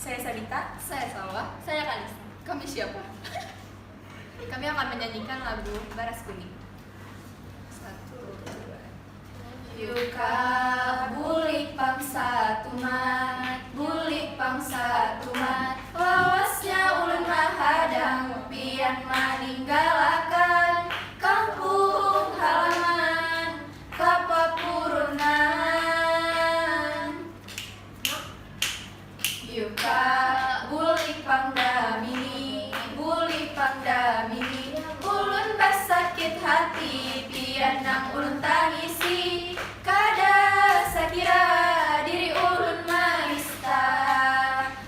Saya Sabita. Saya Salwa. Saya Kalista. Kami siapa? Kami akan menyanyikan lagu Baras Kuning. 1, 2. Yuka bulik pangsa tumat, bulik pangsa tumat. Lawasnya ulun mahadang, pian maninggalakan kampung halaman kapapurunan. Yuka bulik pangdamini, bulik pangdamini. Ulun basakit hati, pian nang ulun tangisi. Kada sakira diri ulun maista,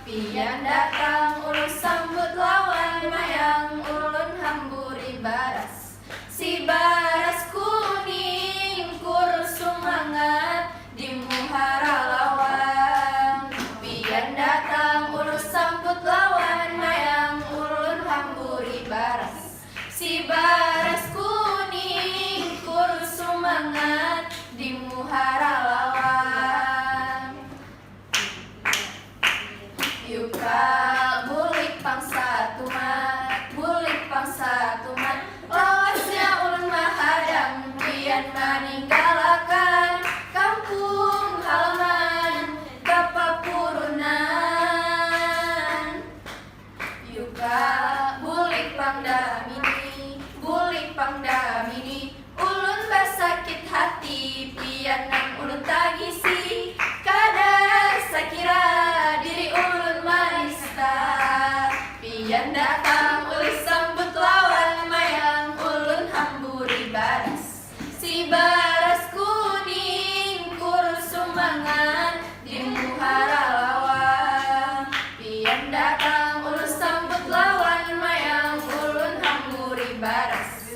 pian datang ulun sambut lawan mayang ulun hamburi baras. Si baras kuning kurus sumangat di muhara lawang, pian datang ulun sambut lawan mayang ulun hamburi baras. Si baras kuning kurus sumangat di muhara lawang. Yuka bulik pangsa tumat, bulik pangsa tumat. Lawasnya ulun mahadang, pian maninggalakan kampung halaman kapapurunan. Yuka bulik pangdamini, bulik pangdamini. Ulun basakit hati, pian nang ulun tangisi. Kada sakira diri ulun maista, pian datang ulun sambut lawan mayang ulun hamburi baras. Si baras kuning kurus sumangat di muhara lawang, pian datang ulun sambut lawan mayang ulun hamburi baras.